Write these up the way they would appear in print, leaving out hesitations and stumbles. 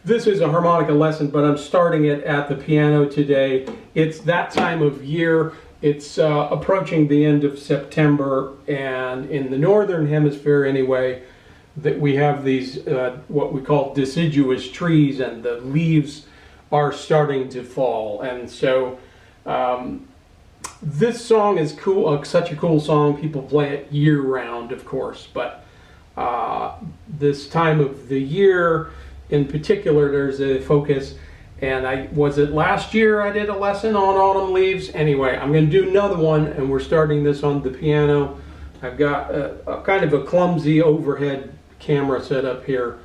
This is a harmonica lesson, but I'm starting it at the piano today. It's that time of year. It's approaching the end of September, and in the Northern Hemisphere anyway, that we have these what we call deciduous trees, and the leaves are starting to fall. And so this song is cool, such a cool song. People play it year round, of course, but this time of the year in particular, there's a focus. And was it last year I did a lesson on autumn leaves? Anyway, I'm going to do another one, and we're starting this on the piano. I've got a kind of a clumsy overhead camera set up here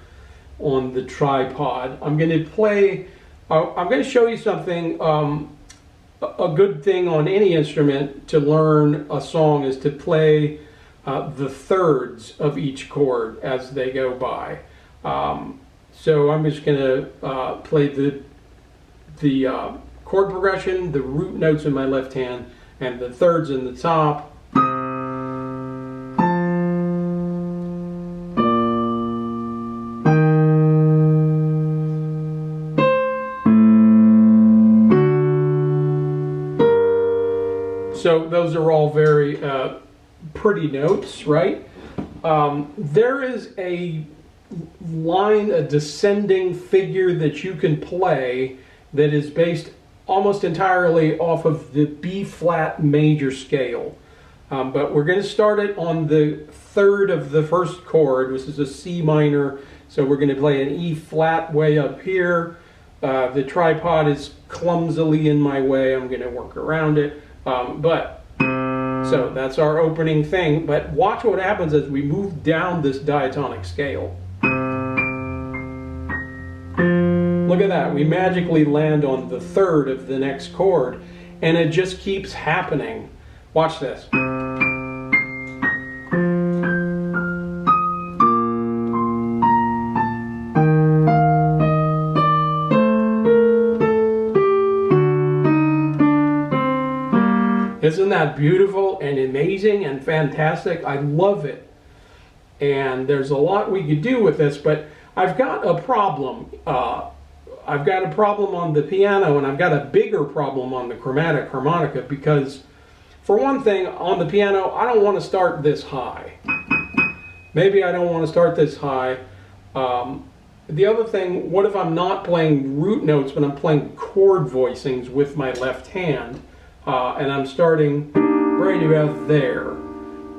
on the tripod. I'm going to play, I'm going to show you something. A good thing on any instrument to learn a song is to play the thirds of each chord as they go by. So I'm just going to play the chord progression, the root notes in my left hand, and the thirds in the top. So those are all very pretty notes, right? There is a line, a descending figure that you can play that is based almost entirely off of the B flat major scale. But we're going to start it on the third of the first chord, which is a C minor. So we're going to play an E flat way up here. The tripod is clumsily in my way. I'm going to work around it. So that's our opening thing. But watch what happens as we move down this diatonic scale. Look at that, we magically land on the third of the next chord, and it just keeps happening. Watch this. Isn't that beautiful and amazing and fantastic? I love it. And there's a lot we could do with this, but I've got a problem. I've got a problem on the piano, and I've got a bigger problem on the chromatic harmonica, because for one thing, on the piano, I don't want to start this high. Maybe I don't want to start this high. The other thing, what if I'm not playing root notes, but I'm playing chord voicings with my left hand, and I'm starting right about there.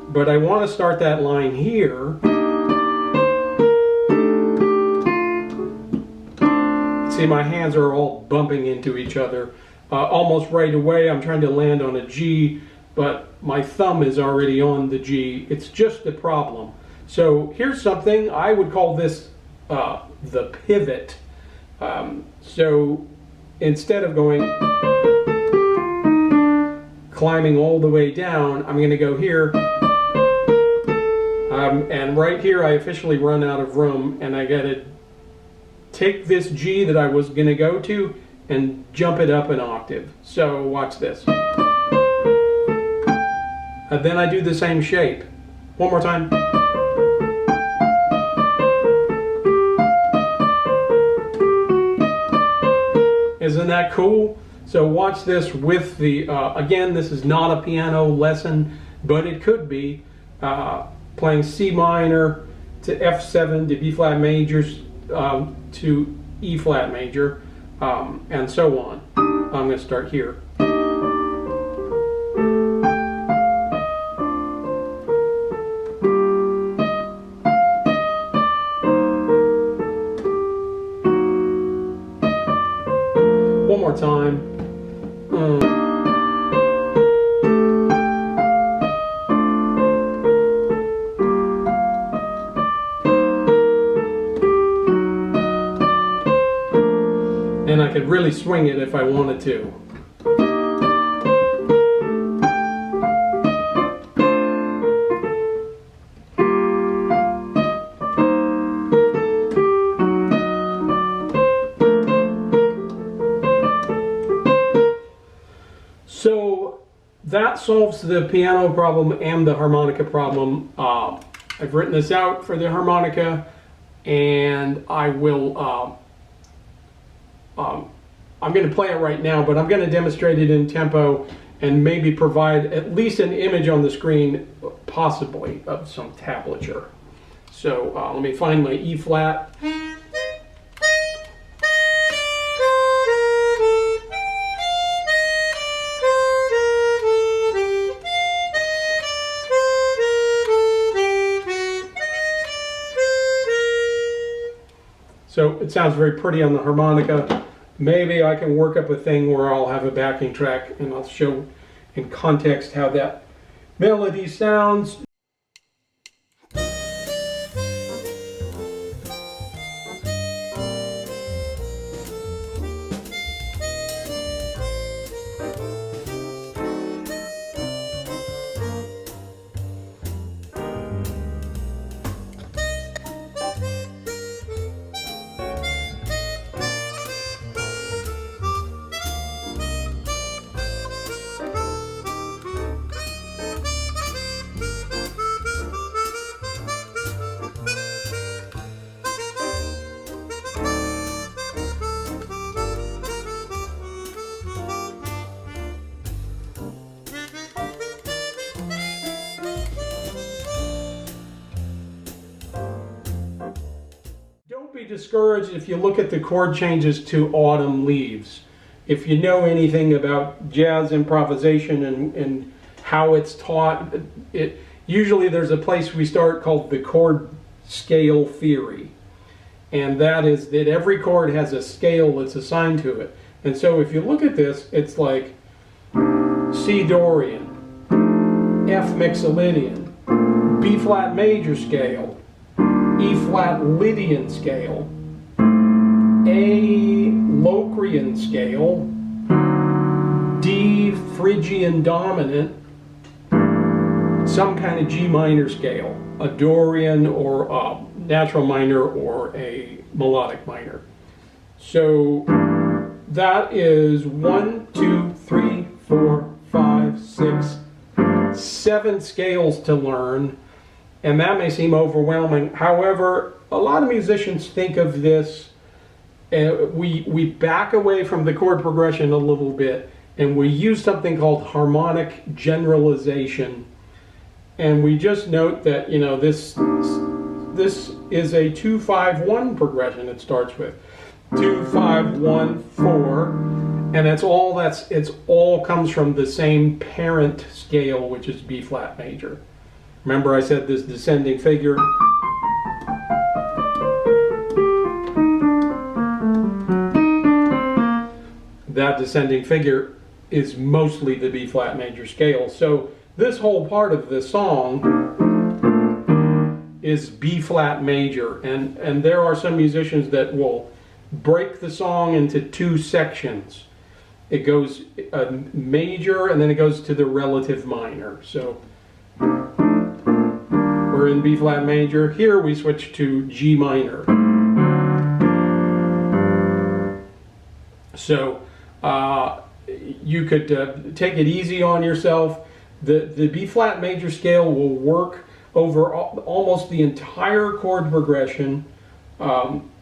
But I want to start that line here. See, my hands are all bumping into each other. Almost right away, I'm trying to land on a G, but my thumb is already on the G. It's just a problem. So here's something, I would call this the pivot. So instead of climbing all the way down, I'm going to go here. And right here, I officially run out of room, and I got to take this G that I was going to go to and jump it up an octave. So watch this. And then I do the same shape. One more time. Isn't that cool? So watch this with the, again, this is not a piano lesson, but it could be playing C minor to F7 to B flat majors, to E flat major, and so on. I'm going to start here. One more time. And I could really swing it if I wanted to. So that solves the piano problem and the harmonica problem. I've written this out for the harmonica, and I will I'm going to play it right now, but I'm going to demonstrate it in tempo and maybe provide at least an image on the screen, possibly, of some tablature. So let me find my E flat. So it sounds very pretty on the harmonica. Maybe I can work up a thing where I'll have a backing track and I'll show in context how that melody sounds. Don't be discouraged if you look at the chord changes to Autumn Leaves. If you know anything about jazz improvisation and how it's taught, usually there's a place we start called the chord scale theory. And that is that every chord has a scale that's assigned to it. And so if you look at this, it's like C Dorian, F Mixolydian, B flat major scale, E flat Lydian scale, A Locrian scale, D Phrygian dominant, some kind of G minor scale, a Dorian or a natural minor or a melodic minor. So that is 1, 2, 3, 4, 5, 6, 7 scales to learn. And that may seem overwhelming. However, a lot of musicians think of this, we back away from the chord progression a little bit, and we use something called harmonic generalization. And we just note that, you know, this is a 2-5-1 progression it starts with. 2, 5, 1, 4. And it's all comes from the same parent scale, which is B flat major. Remember I said this descending figure. That descending figure is mostly the B flat major scale. So this whole part of the song is B flat major. And there are some musicians that will break the song into 2 sections. It goes major and then it goes to the relative minor. So we're in B flat major. Here we switch to G minor. So you could take it easy on yourself. The B flat major scale will work over almost the entire chord progression.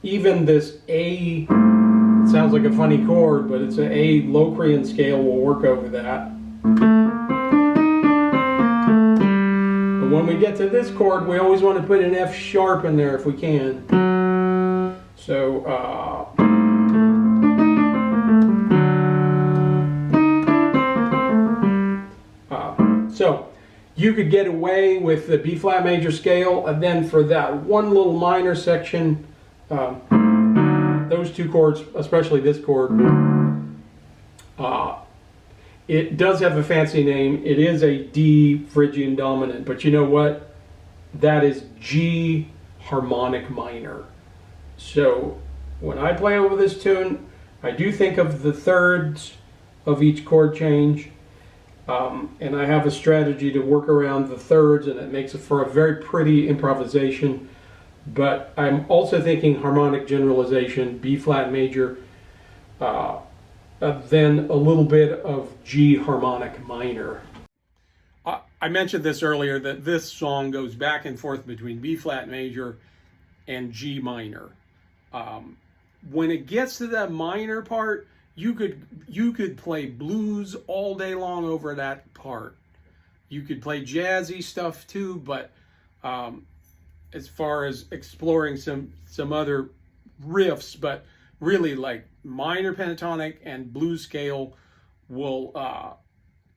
Even this A, it sounds like a funny chord, but it's an A Locrian scale will work over that. When we get to this chord, we always want to put an F sharp in there if we can. So, so you could get away with the B flat major scale, and then for that one little minor section, those 2 chords, especially this chord, it does have a fancy name. It is a D Phrygian dominant, but you know what? That is G harmonic minor. So when I play over this tune, I do think of the thirds of each chord change, and I have a strategy to work around the thirds, and it makes it for a very pretty improvisation. But I'm also thinking harmonic generalization, B flat major, then a little bit of G harmonic minor. I mentioned this earlier, that this song goes back and forth between B flat major and G minor. when it gets to that minor part, you could play blues all day long over that part. You could play jazzy stuff too, but as far as exploring some other riffs, but really like minor pentatonic and blues scale will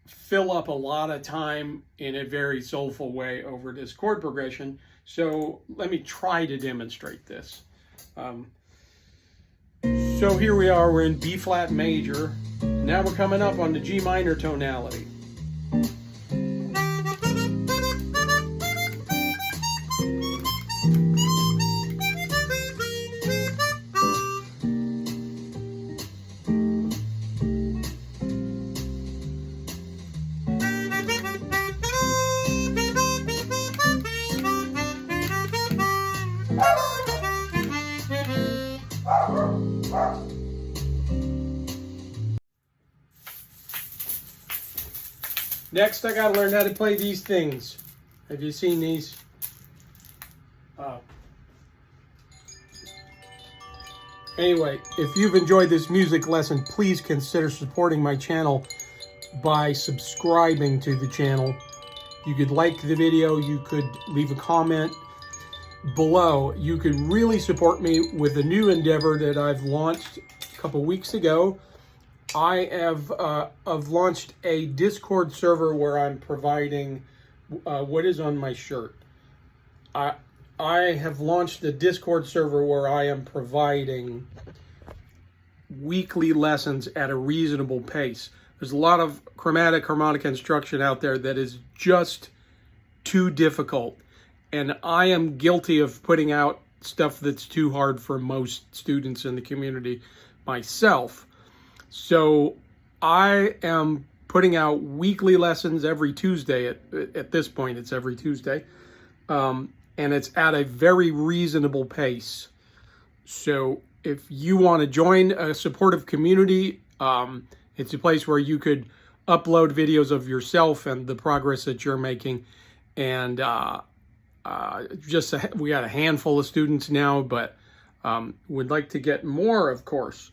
fill up a lot of time in a very soulful way over this chord progression. So let me try to demonstrate this. So here we are, we're in B flat major. Now we're coming up on the G minor tonality. Next, I gotta learn how to play these things. Have you seen these? Anyway, if you've enjoyed this music lesson, please consider supporting my channel by subscribing to the channel. You could like the video, you could leave a comment below. You could really support me with a new endeavor that I've launched a couple weeks ago. I have launched a Discord server where I'm providing what is on my shirt. I have launched a Discord server where I am providing weekly lessons at a reasonable pace. There's a lot of chromatic, harmonica instruction out there that is just too difficult. And I am guilty of putting out stuff that's too hard for most students in the community myself. So I am putting out weekly lessons every Tuesday. At this point, it's every Tuesday. And it's at a very reasonable pace. So if you want to join a supportive community, it's a place where you could upload videos of yourself and the progress that you're making. And we got a handful of students now, but we'd like to get more, of course.